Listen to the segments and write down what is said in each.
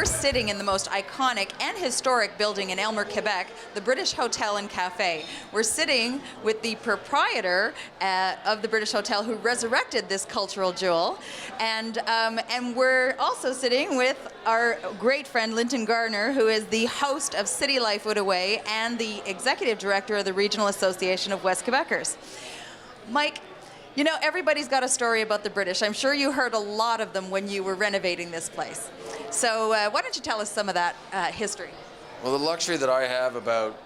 we're sitting in the most iconic and historic building in Aylmer, Quebec, the British Hotel and Cafe. We're sitting with the proprietor of the British Hotel who resurrected this cultural jewel. And we're also sitting with our great friend Linton Garner, who is the host of City Life Outaouais and the executive director of the Regional Association of West Quebecers. Mike, you know, everybody's got a story about the British. I'm sure you heard a lot of them when you were renovating this place. So why don't you tell us some of that history? Well, the luxury that I have about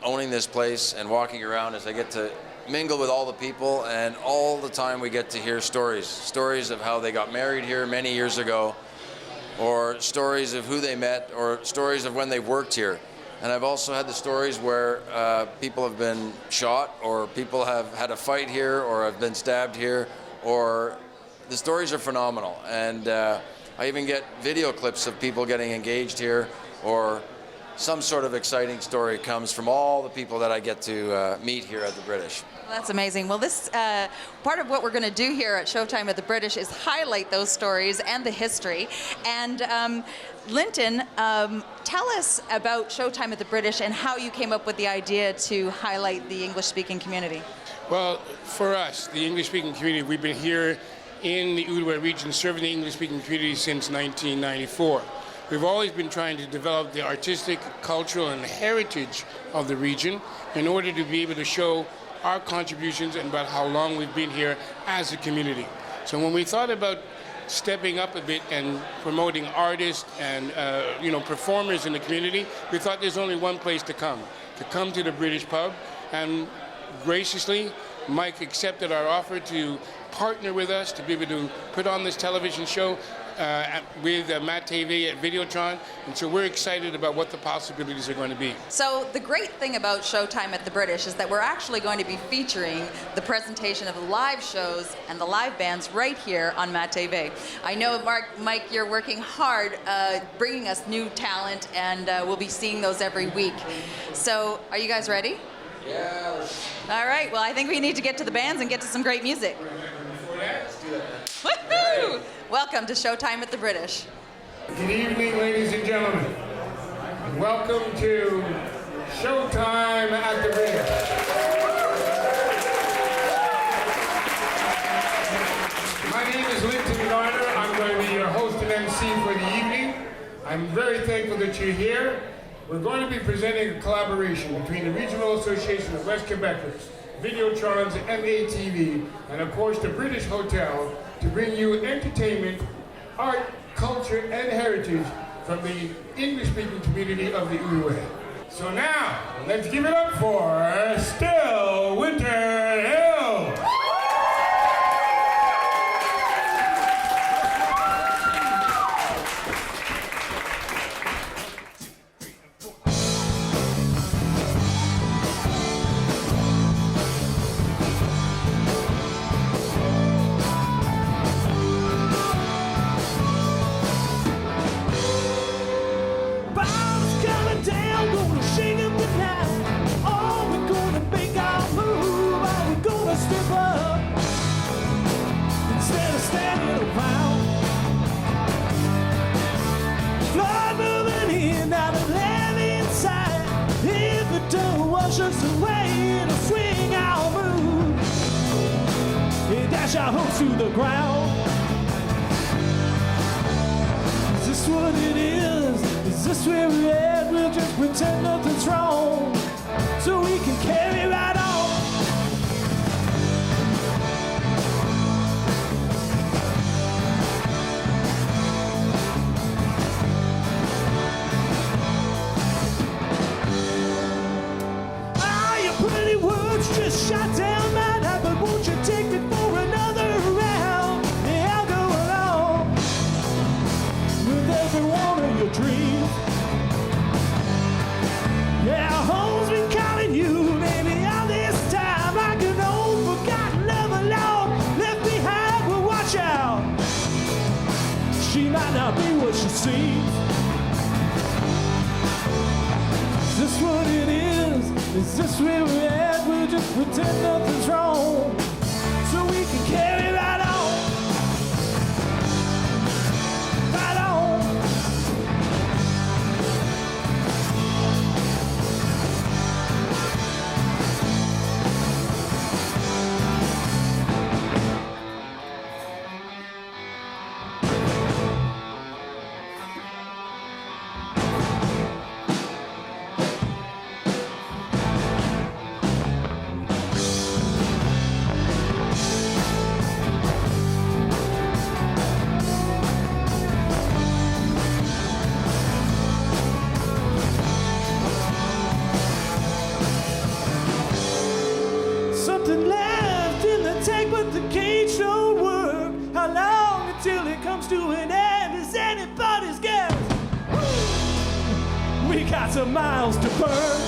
owning this place and walking around is I get to mingle with all the people, and all the time we get to hear stories of how they got married here many years ago, or stories of who they met, or stories of when they worked here. And I've also had the stories where people have been shot, or people have had a fight here, or have been stabbed here, or the stories are phenomenal. And I even get video clips of people getting engaged here, or some sort of exciting story comes from all the people that I get to meet here at the British. Well, that's amazing. Well, this part of what we're going to do here at Showtime at the British is highlight those stories and the history. And Linton, tell us about Showtime at the British and how you came up with the idea to highlight the English-speaking community. Well, for us, the English-speaking community, we've been here in the Outaouais region serving the English-speaking community since 1994. We've always been trying to develop the artistic, cultural, and heritage of the region in order to be able to show our contributions and about how long we've been here as a community. So when we thought about stepping up a bit and promoting artists and performers in the community, we thought there's only one place to come to the British pub. And graciously, Mike accepted our offer to partner with us to be able to put on this television show with Matt TV at Videotron, and so we're excited about what the possibilities are going to be. So the great thing about Showtime at the British is that we're actually going to be featuring the presentation of the live shows and the live bands right here on Matt TV. I know, Mike, you're working hard bringing us new talent, and we'll be seeing those every week. So are you guys ready? Yeah. All right, well, I think we need to get to the bands and get to some great music. Before that, let's do that. Woohoo! Welcome to Showtime at the British. Good evening, ladies and gentlemen. Welcome to Showtime at the British. My name is Linton Garner. I'm going to be your host and MC for the evening. I'm very thankful that you're here. We're going to be presenting a collaboration between the Regional Association of West Quebecers, Videotron's MATV, and of course the British Hotel, to bring you entertainment, art, culture, and heritage from the English-speaking community of the Outaouais. So now, let's give it up for Still Winter Hill! Just the way to swing our move, and dash our hooks to the ground. Is this what it is? Is this where we're at? We'll just pretend nothing's wrong, so we can carry right on. Just shot down my night, but won't you take me for another round? Yeah, I'll go along with every one of your dreams. Yeah, home's been calling you, baby, all this time. Like an old forgotten lover long left behind, well, watch out. She might not be what she seems. Is this what it is? Is this where we're at? We'll just pretend nothing's wrong, so we can carry right on. Right on. something left in the tank, but the cage don't work. How long until it comes to an end is anybody's guess. We got some miles to burn.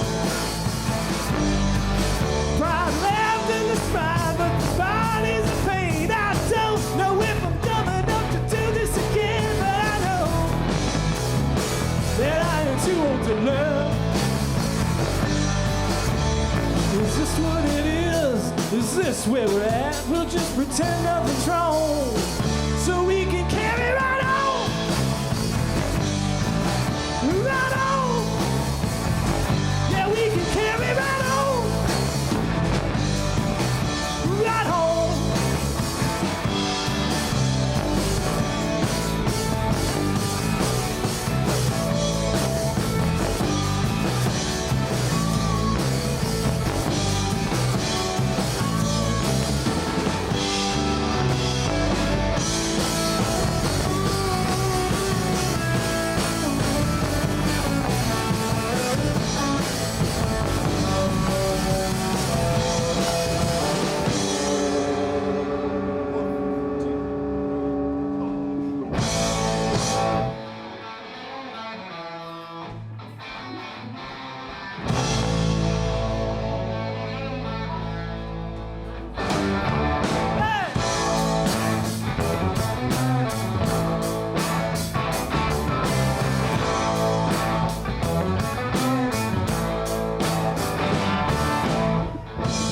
Pride left in the spine, but the body's a pain. I don't know if I'm dumb enough to do this again, but I know that I am too old to learn. Is this what it is? Is this where we're at? We'll just pretend nothing's wrong, so we can carry right on. Right on. Yeah, we can carry right on. Right on.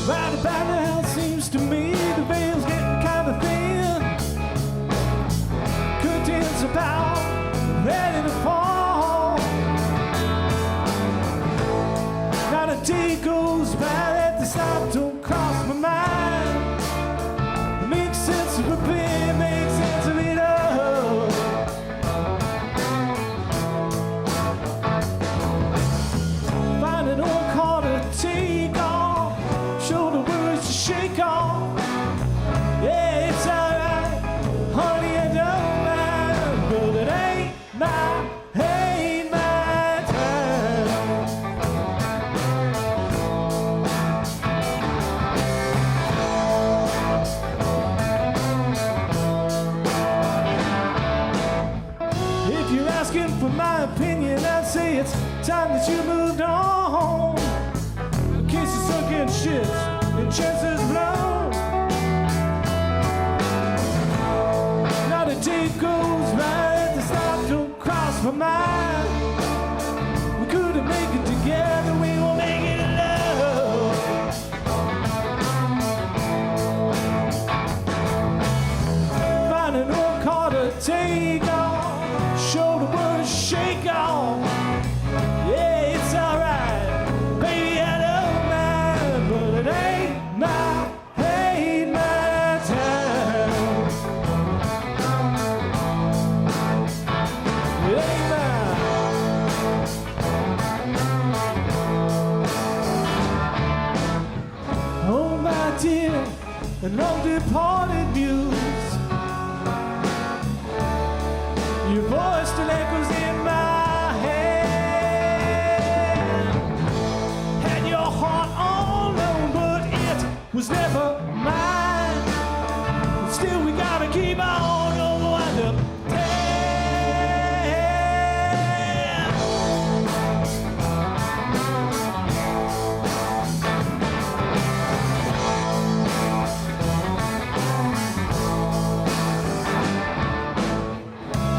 Right about now, it seems to me the veil's getting kind of thin. Curtains about ready to fall. Not a day goes by that the stop don't cross my mind. Make sense of a pain, make sense of it all. Find an old car to take off, shoulder words to shake off. Yeah, it's alright, honey, I don't mind, but it ain't my time. If you're asking for my opinion, I'd say it's time that you moved on. Cases sunk in ships and chances blown. Not a day goes by that the stop don't cross my mind. We couldn't make it together, we won't make it alone. Find an old car to take off, shoulder words shake off. Yeah, it's alright, baby, I don't mind, but it ain't my time. It ain't mine. Oh, my dear, and long departed muse, your voice still echoes in my head. Had your heart all known, but it was never mine. But still, we gotta keep on, or we'll wind up dead.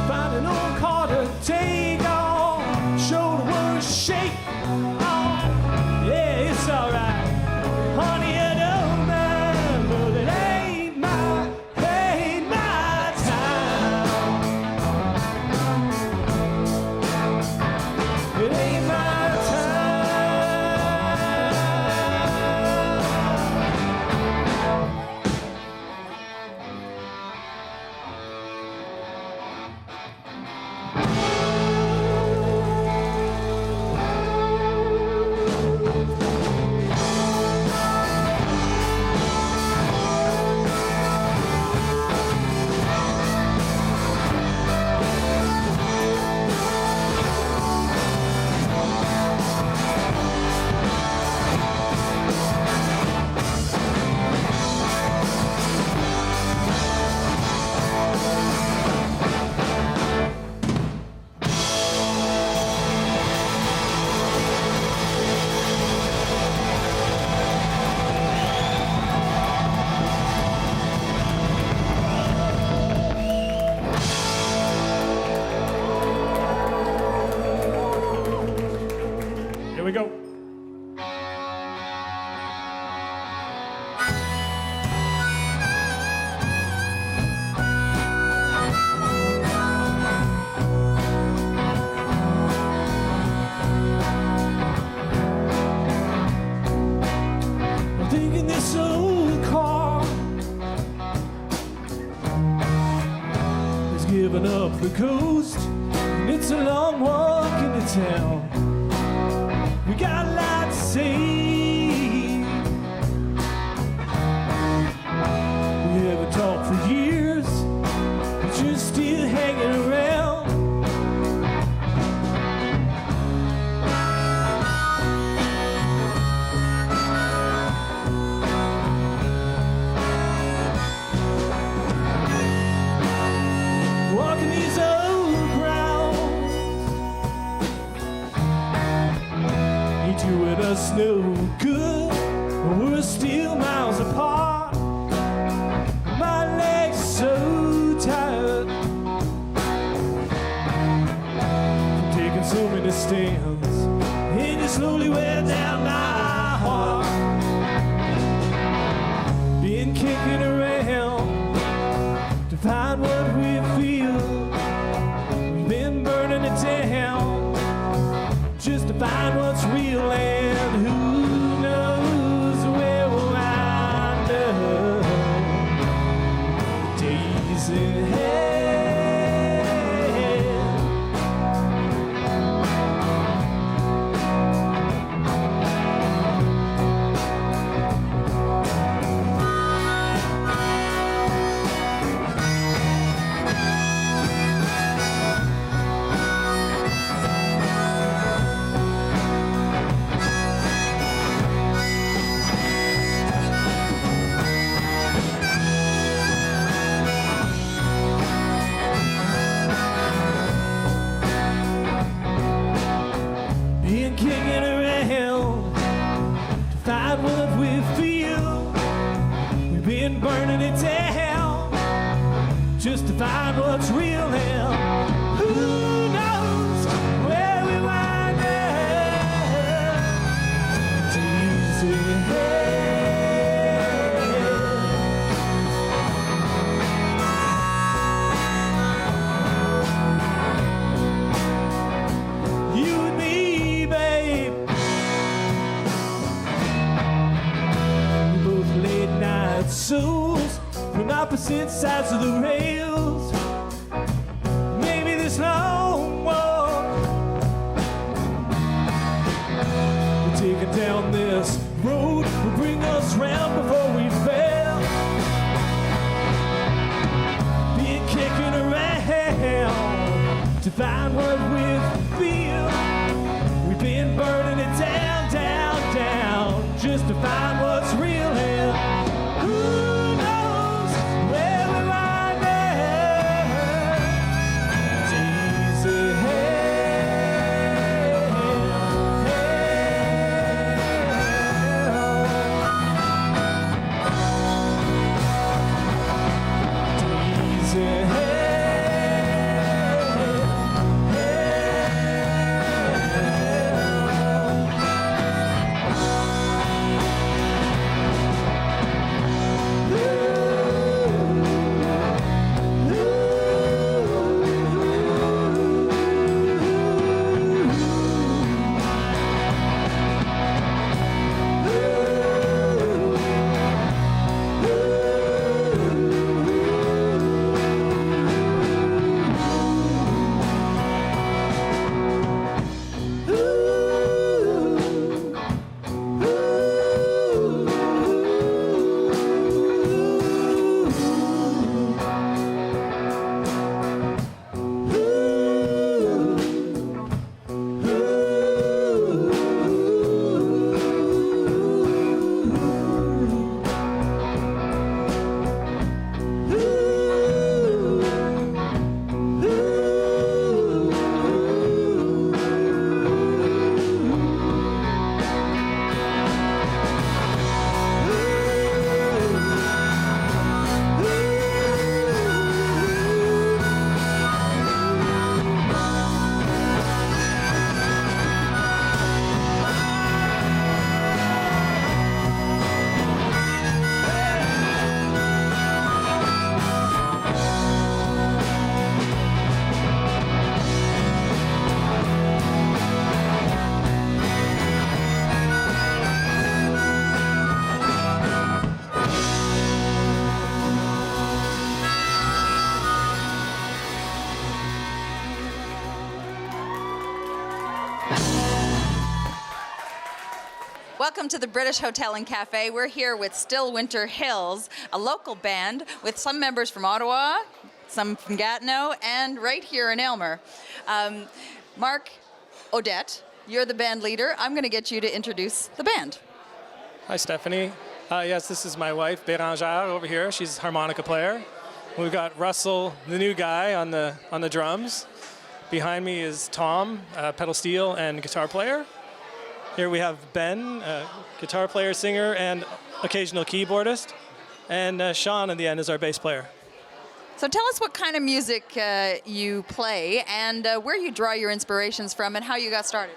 Find an old car to take off, shoulder words shake off. Yeah, it's alright, honey, I don't mind, this old car has given up the coast, and it's a long walk into town. We got a lot to say. We haven't talked for years, but you're still hanging around. Walking these old grounds, ain't you and us no good, but we're still miles apart. My legs are so tired from taking so many stands, and you slowly wear down my heart. Been kicking around to find what we feel. We've been burning it down just to find what's real, and who knows where we'll wind up. Days ahead. Been kicking around to find what we feel. We've been burning it down just to find what's real, and who knows where we wind up. Days ahead. You and me, babe, we're both late night souls from opposite sides of the rails. Maybe this long walk we're taking down this road will bring us round before we fail. Been kicking around to find what we feel. We've been burning it down, down, down just to find what's real, and who knows where we wind up. Days ahead. Days ahead. Welcome to the British Hotel and Cafe. We're here with Still Winter Hills, a local band with some members from Ottawa, some from Gatineau, and right here in Aylmer. Mark, Odette, you're the band leader. I'm going to get you to introduce the band. Hi, Stephanie. Yes, this is my wife, Bérangère, over here. She's a harmonica player. We've got Russell, the new guy, on the drums. Behind me is Tom, pedal steel and guitar player. Here we have Ben, guitar player, singer, and occasional keyboardist. And Sean, in the end, is our bass player. So tell us what kind of music you play and where you draw your inspirations from and how you got started.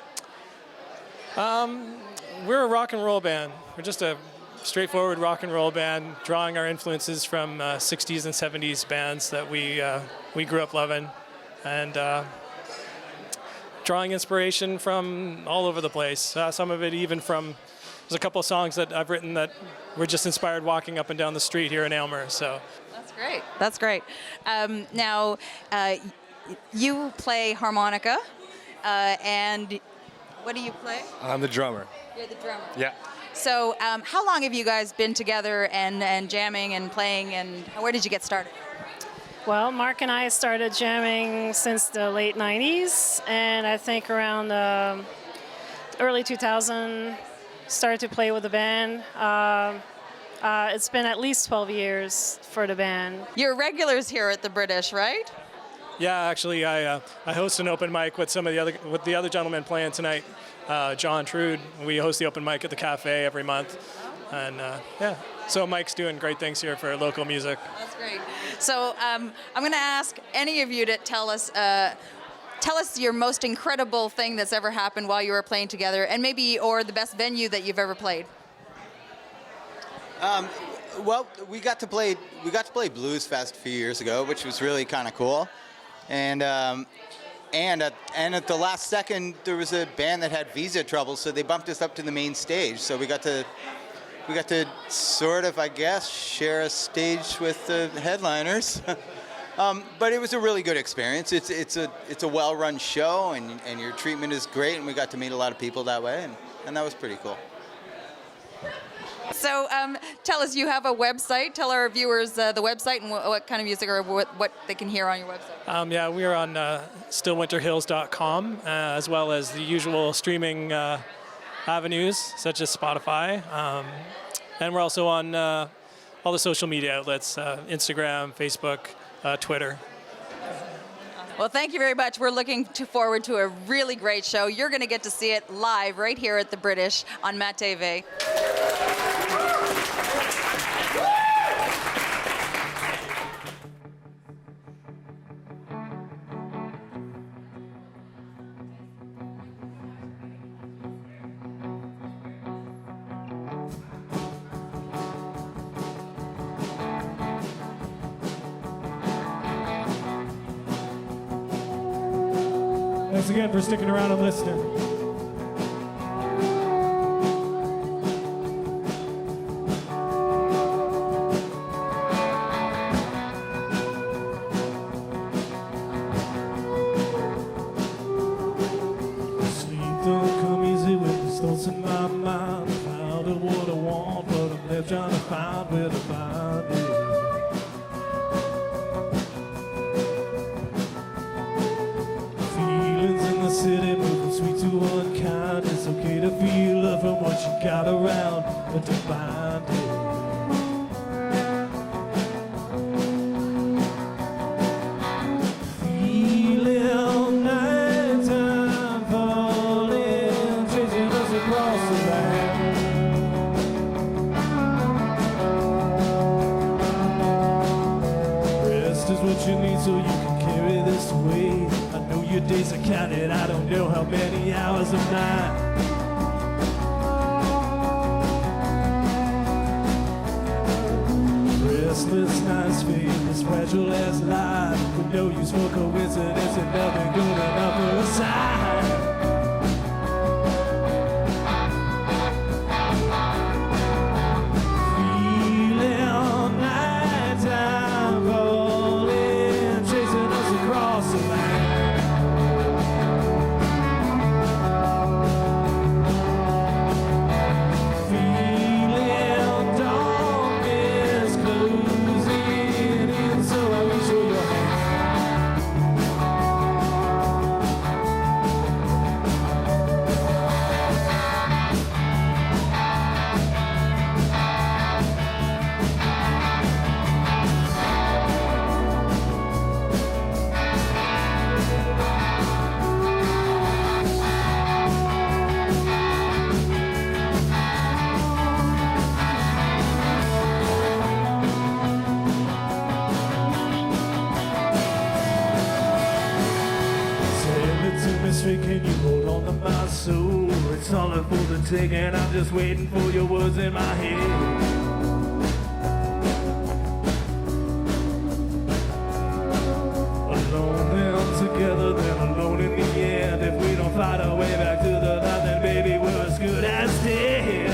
We're a rock and roll band. We're just a straightforward rock and roll band, drawing our influences from 60s and 70s bands that we grew up loving, and drawing inspiration from all over the place. Some of it even from, there's a couple of songs that I've written that were just inspired walking up and down the street here in Aylmer. So that's great. That's great. Now, you play harmonica, and what do you play? I'm the drummer. You're the drummer. Yeah. So how long have you guys been together and jamming and playing, and where did you get started? Well, Mark and I started jamming since the late 90s, and I think around early 2000 started to play with the band. It's been at least 12 years for the band. You're regulars here at the British, right? yeah, actually, I host an open mic with with the other gentleman playing tonight, John Trude. We host the open mic at the cafe every month, and yeah. So Mike's doing great things here for local music. That's great. So I'm going to ask any of you to tell us your most incredible thing that's ever happened while you were playing together, and maybe or the best venue that you've ever played. Well, we got to play Blues Fest a few years ago, which was really kind of cool, and at the last second there was a band that had visa trouble, so they bumped us up to the main stage. So we got to sort of, I guess, share a stage with the headliners. But it was a really good experience. It's a well-run show, and your treatment is great, and we got to meet a lot of people that way, and that was pretty cool. So tell us, you have a website. Tell our viewers the website and what kind of music or what they can hear on your website. Yeah, we are on stillwinterhills.com, as well as the usual streaming avenues such as Spotify. And we're also on all the social media outlets, Instagram, Facebook, Twitter. Well, thank you very much. We're looking forward to a really great show. You're going to get to see it live right here at the British on Mat TV. Thanks again for sticking around and listening. Sleep don't come easy with the thoughts in my mind. I found out what I want, but I'm left trying to find where to find it. City moving sweet to unkind. It's okay to feel love from what you got around, but to find it. Feeling nighttime falling, chasing us across the land. Rest is what you need so you can carry this weight. Your days are counted, I don't know how many hours of night. Restless nights fade as fragile as life, with no use for coincidence and nothing good enough for a sign. Feeling nighttime falling, chasing us across the land. take, and I'm just waiting for your words in my head. Alone then together, then alone in the end. If we don't find our way back to the light, then baby we're as good as dead.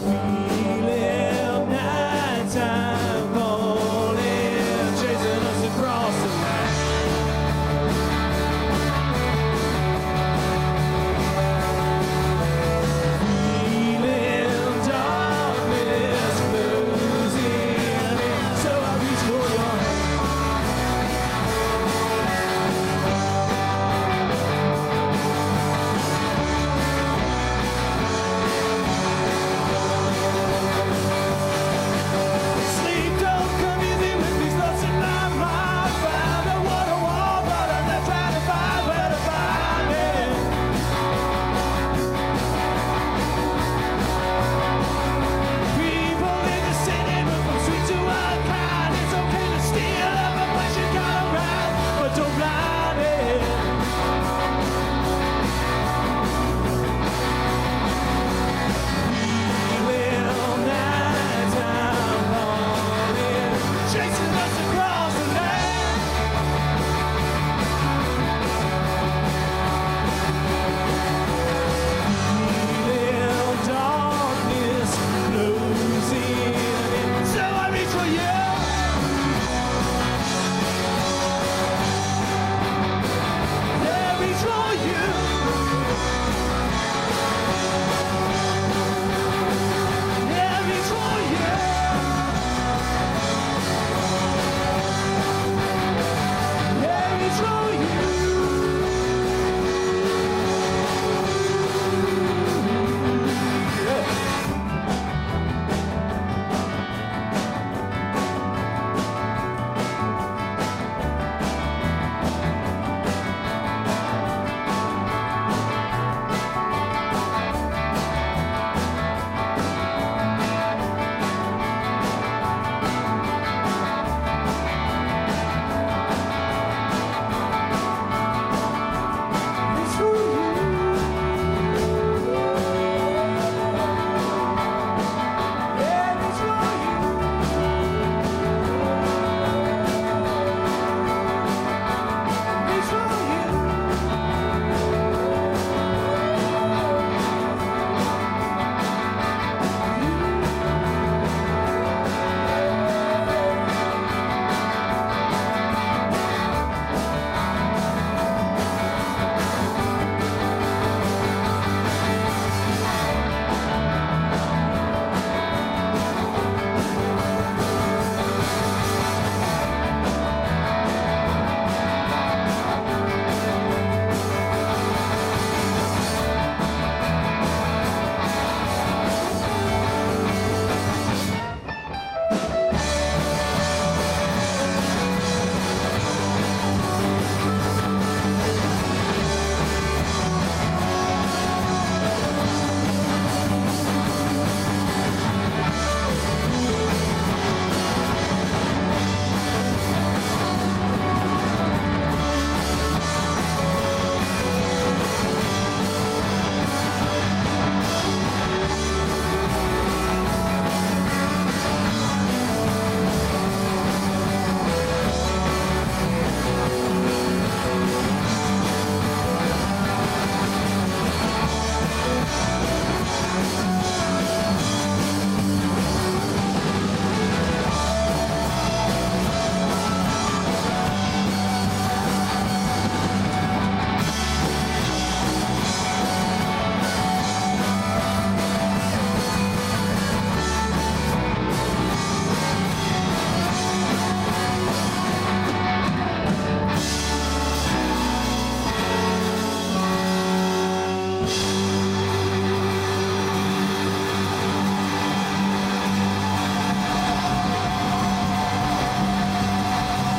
We live nighttime falling, chasing us across the night. We live darkness, losing it. So I reach for your hand. Sleep don't come easy with these thoughts in my mind. Found out what I want, but I'm not trying to find where to find it. People in the city move from sweet to unkind. It's okay to steal up a place you got around, but don't blind it. We live nighttime falling, chasing us across the land. We live darkness, losing it. So I reach for you. Yeah, reach for you. Yeah, reach for you. Yeah, reach for you. Yeah. Reach for you. Yeah, reach for you. Reach for you.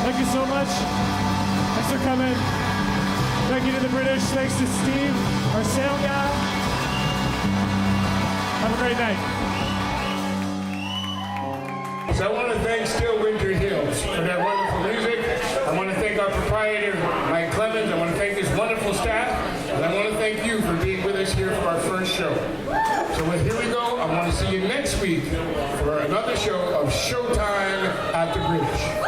Thank you so much. Thanks for coming. Thank you to the British. Thanks to Steve, our sound guy. Have a great night. So I want to thank Still Winter Hills for that wonderful music. I want to thank our proprietor, Mike Clemens. see you next week for another show of Showtime at the British.